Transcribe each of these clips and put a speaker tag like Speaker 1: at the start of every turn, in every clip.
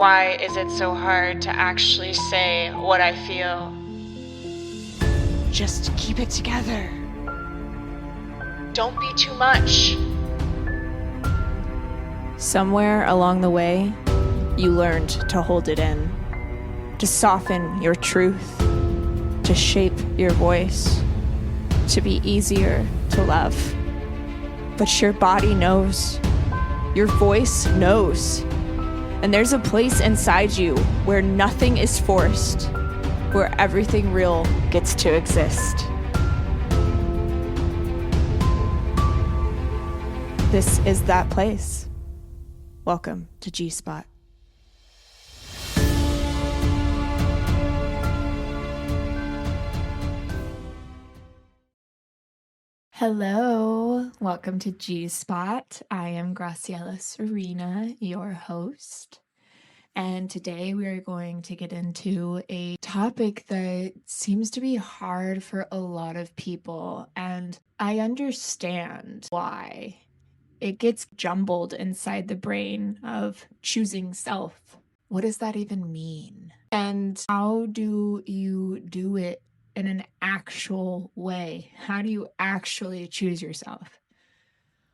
Speaker 1: Why is it so hard to actually say what I feel?
Speaker 2: Just keep it together.
Speaker 1: Don't be too much.
Speaker 2: Somewhere along the way, you learned to hold it in, to soften your truth, to shape your voice, to be easier to love. But your body knows, your voice knows, and there's a place inside you where nothing is forced, where everything real gets to exist. This is that place. Welcome to G-Spot. Hello, welcome to G-Spot. I am Graciela Serena, your host. And today we are going to get into a topic that seems to be hard for a lot of people. And I understand why. It gets jumbled inside the brain of choosing self. What does that even mean? And how do you do it in an actual way? How do you actually choose yourself?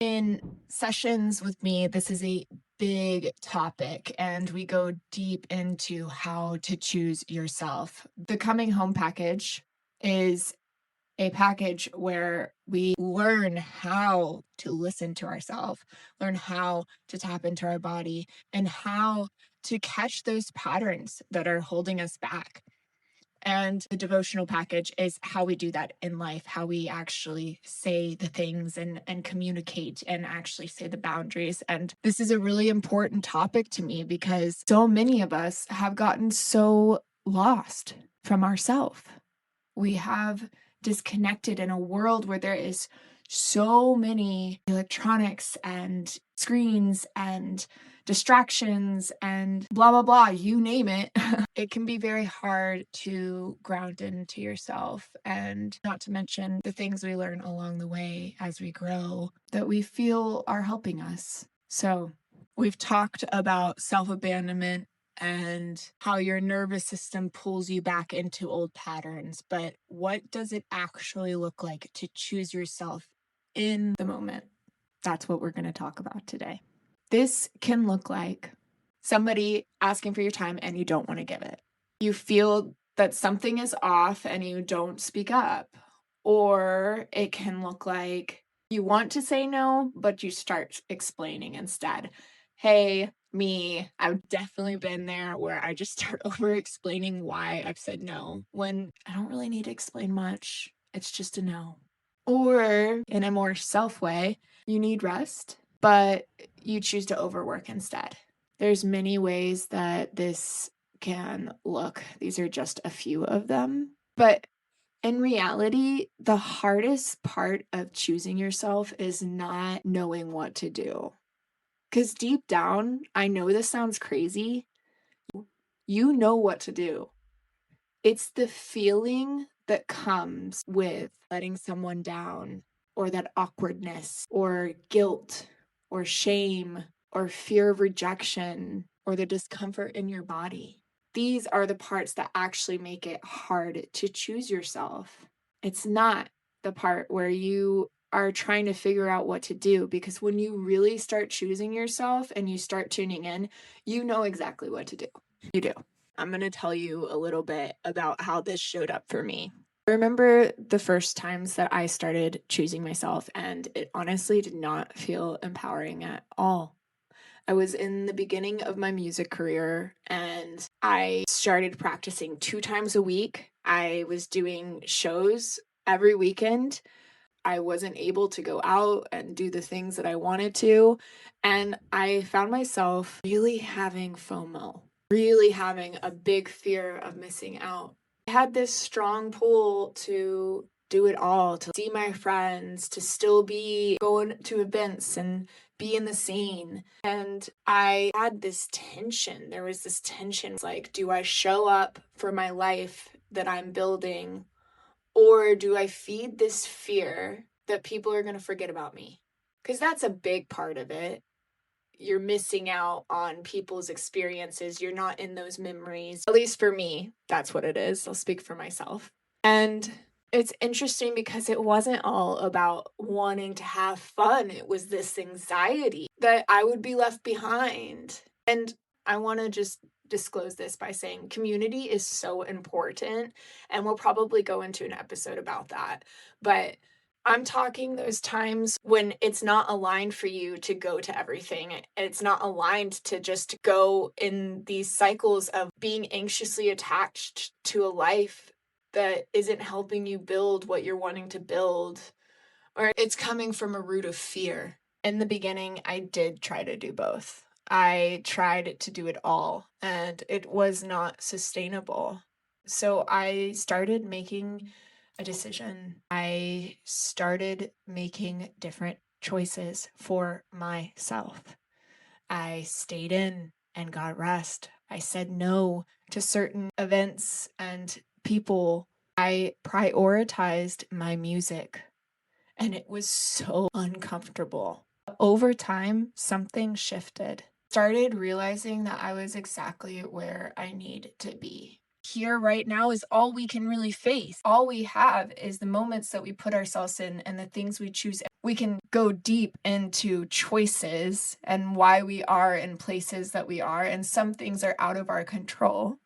Speaker 2: In sessions with me, this is a big topic, and we go deep into how to choose yourself. The Coming Home package is a package where we learn how to listen to ourselves, learn how to tap into our body, and how to catch those patterns that are holding us back. And the devotional package is how we do that in life, how we actually say the things and communicate and actually say the boundaries. And this is a really important topic to me because so many of us have gotten so lost from ourselves. We have disconnected in a world where there is so many electronics and screens and distractions and blah, blah, blah, you name it. It can be very hard to ground into yourself, and not to mention the things we learn along the way as we grow that we feel are helping us. So we've talked about self-abandonment and how your nervous system pulls you back into old patterns. But what does it actually look like to choose yourself in the moment? That's what we're going to talk about today. This can look like somebody asking for your time and you don't want to give it. You feel that something is off and you don't speak up. Or it can look like you want to say no, but you start explaining instead. Hey, me, I've definitely been there where I just start over explaining why I've said no when I don't really need to explain much. It's just a no. Or in a more self way, you need rest, but you choose to overwork instead. There's many ways that this can look. These are just a few of them. But in reality, the hardest part of choosing yourself is not knowing what to do. Because deep down, I know this sounds crazy. You know what to do. It's the feeling that comes with letting someone down, or that awkwardness, or guilt, or shame, or fear of rejection, or the discomfort in your body. These are the parts that actually make it hard to choose yourself. It's not the part where you are trying to figure out what to do, because when you really start choosing yourself and you start tuning in, you know exactly what to do. You do. I'm going to tell you a little bit about how this showed up for me. I remember the first times that I started choosing myself, and it honestly did not feel empowering at all. I was in the beginning of my music career and I started practicing 2 times a week. I was doing shows every weekend. I wasn't able to go out and do the things that I wanted to. And I found myself really having FOMO, really having a big fear of missing out. I had this strong pull to do it all, to see my friends, to still be going to events and be in the scene. And I had this tension. There was this tension. It's like, do I show up for my life that I'm building, or do I feed this fear that people are going to forget about me? Because that's a big part of it. you're missing out on people's experiences. You're not in those memories. At least for me, that's what it is. I'll speak for myself. And it's interesting because it wasn't all about wanting to have fun. It was this anxiety that I would be left behind. And I want to just disclose this by saying community is so important. And we'll probably go into an episode about that. But I'm talking those times when it's not aligned for you to go to everything. It's not aligned to just go in these cycles of being anxiously attached to a life that isn't helping you build what you're wanting to build, or it's coming from a root of fear. In the beginning, I did try to do both. I tried to do it all, and it was not sustainable. So I started making a decision. I started making different choices for myself. I stayed in and got rest. I said no to certain events and people. I prioritized my music, and it was so uncomfortable. Over time, something shifted. Started realizing that I was exactly where I need to be. Here right now is all we can really face. All we have is the moments that we put ourselves in and the things we choose. We can go deep into choices and why we are in places that we are, and some things are out of our control.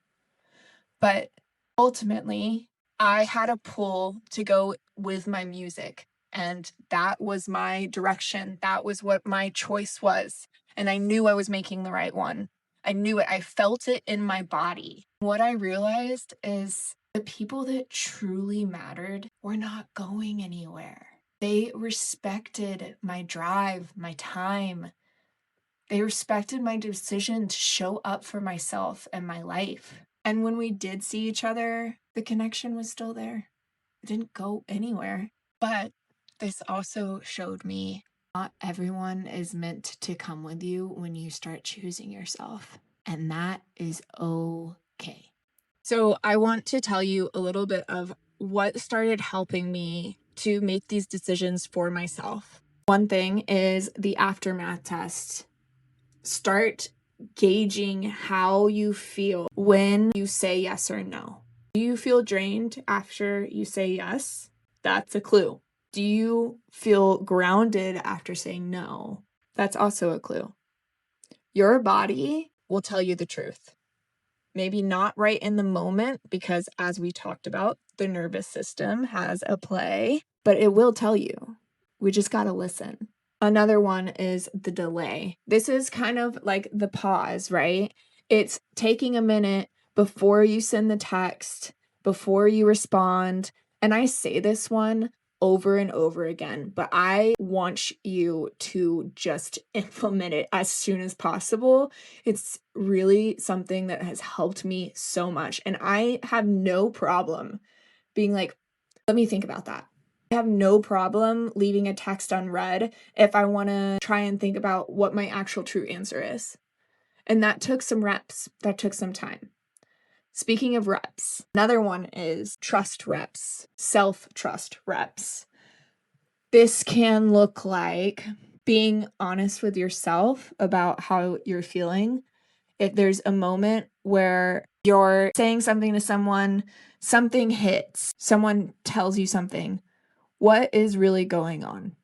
Speaker 2: But ultimately, I had a pull to go with my music, and that was my direction. That was what my choice was. And I knew I was making the right one. I knew it. I felt it in my body. What I realized is the people that truly mattered were not going anywhere. They respected my drive, my time. They respected my decision to show up for myself and my life. And when we did see each other, the connection was still there. It didn't go anywhere. But this also showed me not everyone is meant to come with you when you start choosing yourself. And that is okay. So I want to tell you a little bit of what started helping me to make these decisions for myself. One thing is the aftermath test. Start gauging how you feel when you say yes or no. Do you feel drained after you say yes? That's a clue. Do you feel grounded after saying no? That's also a clue. Your body will tell you the truth. Maybe not right in the moment, because as we talked about, the nervous system has a play, but it will tell you. We just got to listen. Another one is the delay. This is kind of like the pause, right? It's taking a minute before you send the text, before you respond. And I say this one over and over again, but I want you to just implement it as soon as possible. It's really something that has helped me so much. And I have no problem being like, let me think about that. I have no problem leaving a text unread if I want to try and think about what my actual true answer is. And that took some reps. That took some time. Speaking of reps, another one is trust reps, self-trust reps. This can look like being honest with yourself about how you're feeling. If there's a moment where you're saying something to someone, something hits, someone tells you something, what is really going on?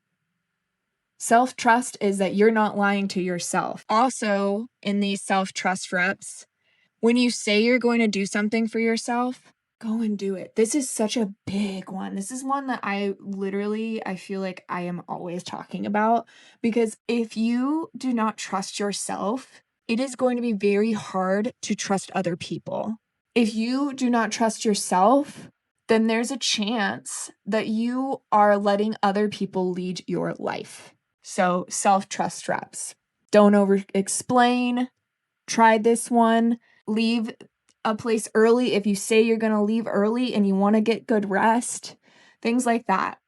Speaker 2: Self-trust is that you're not lying to yourself. Also, in these self-trust reps, when you say you're going to do something for yourself, go and do it. This is such a big one. This is one that I feel like I am always talking about, because if you do not trust yourself, it is going to be very hard to trust other people. If you do not trust yourself, then there's a chance that you are letting other people lead your life. So self-trust reps. Don't over-explain. Try this one. Leave a place early if you say you're going to leave early and you want to get good rest. Things like that.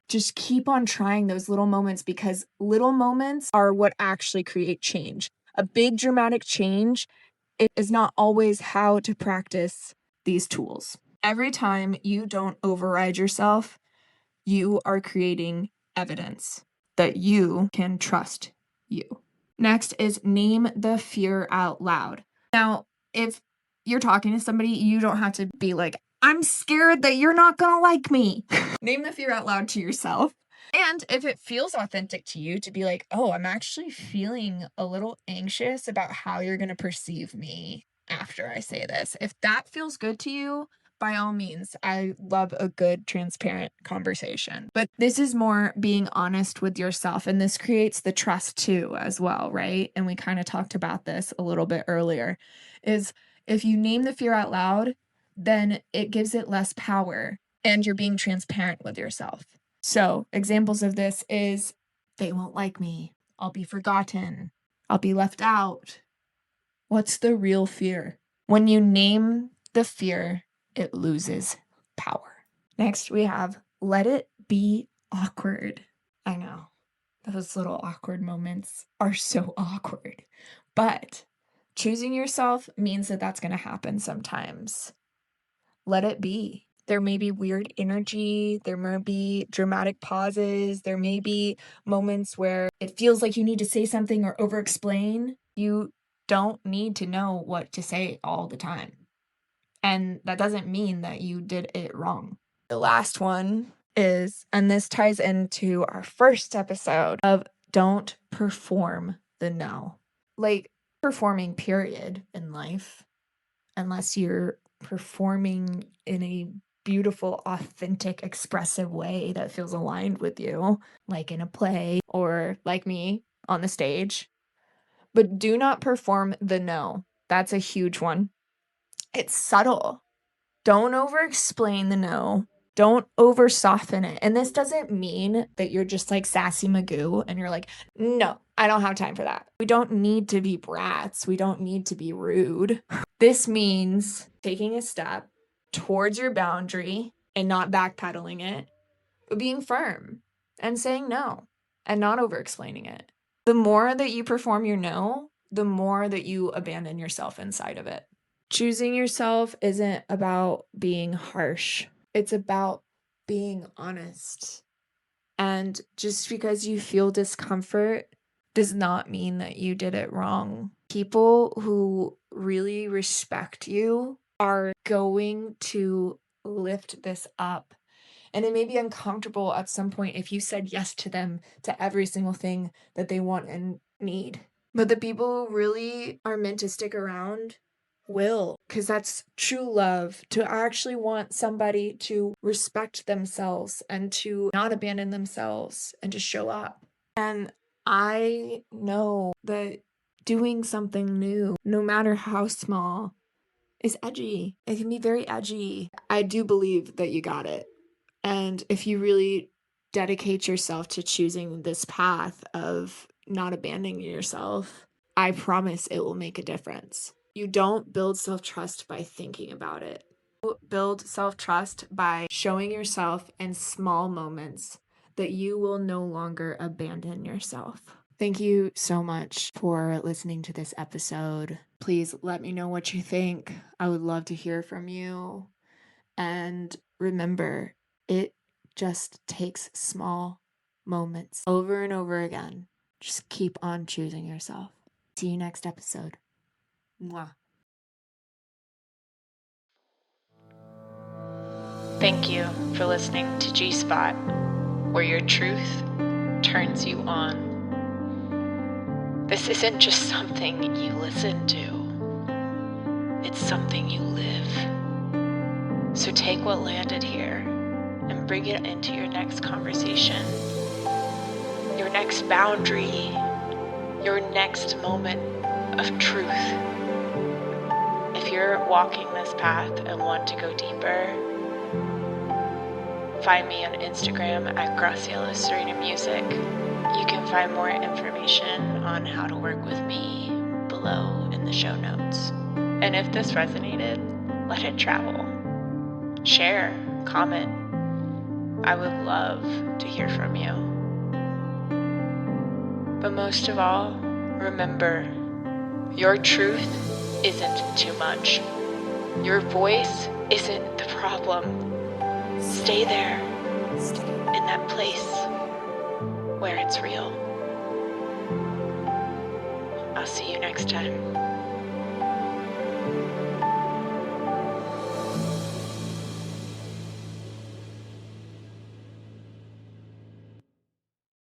Speaker 2: Just keep on trying those little moments, because little moments are what actually create change. A big dramatic change is not always how to practice these tools. Every time you don't override yourself, you are creating evidence that you can trust you. Next is name the fear out loud. Now, if you're talking to somebody, you don't have to be like, I'm scared that you're not going to like me. Name the fear out loud to yourself. And if it feels authentic to you to be like, oh, I'm actually feeling a little anxious about how you're going to perceive me after I say this. If that feels good to you, by all means, I love a good, transparent conversation. But this is more being honest with yourself. And this creates the trust too, as well, right? And we kind of talked about this a little bit earlier, is if you name the fear out loud, then it gives it less power and you're being transparent with yourself. So examples of this is they won't like me. I'll be forgotten. I'll be left out. What's the real fear? When you name the fear, it loses power. Next, we have let it be awkward. I know those little awkward moments are so awkward, but choosing yourself means that that's going to happen sometimes. Let it be. There may be weird energy. There may be dramatic pauses. There may be moments where it feels like you need to say something or over-explain. You don't need to know what to say all the time. And that doesn't mean that you did it wrong. The last one is, and this ties into our first episode of don't perform the no. Like performing period in life, unless you're performing in a beautiful, authentic, expressive way that feels aligned with you, like in a play or like me on the stage. But do not perform the no. That's a huge one. It's subtle. Don't over-explain the no. Don't over-soften it. And this doesn't mean that you're just like sassy Magoo and you're like, no, I don't have time for that. We don't need to be brats. We don't need to be rude. This means taking a step towards your boundary and not backpedaling it, but being firm and saying no and not over-explaining it. The more that you perform your no, the more that you abandon yourself inside of it. Choosing yourself isn't about being harsh. It's about being honest. And just because you feel discomfort does not mean that you did it wrong. People who really respect you are going to lift this up. And it may be uncomfortable at some point if you said yes to them to every single thing that they want and need. But the people who really are meant to stick around will, because that's true love, to actually want somebody to respect themselves and to not abandon themselves and to show up. And I know that doing something new, no matter how small, is edgy. It can be very edgy. I do believe that you got it. And if you really dedicate yourself to choosing this path of not abandoning yourself, I promise it will make a difference. You don't build self-trust by thinking about it. You build self-trust by showing yourself in small moments that you will no longer abandon yourself. Thank you so much for listening to this episode. Please let me know what you think. I would love to hear from you. And remember, it just takes small moments over and over again. Just keep on choosing yourself. See you next episode. Mwah.
Speaker 1: Thank you for listening to G Spot, where your truth turns you on. This isn't just something you listen to, it's something you live. So take what landed here and bring it into your next conversation, your next boundary, your next moment of truth. If you're walking this path and want to go deeper, find me on Instagram at Graciela Serena Music. You can find more information on how to work with me below in the show notes. And if this resonated, let it travel. Share, comment. I would love to hear from you. But most of all, remember, your truth isn't too much. Your voice isn't the problem. Stay there, in that place where it's real. I'll see you next time.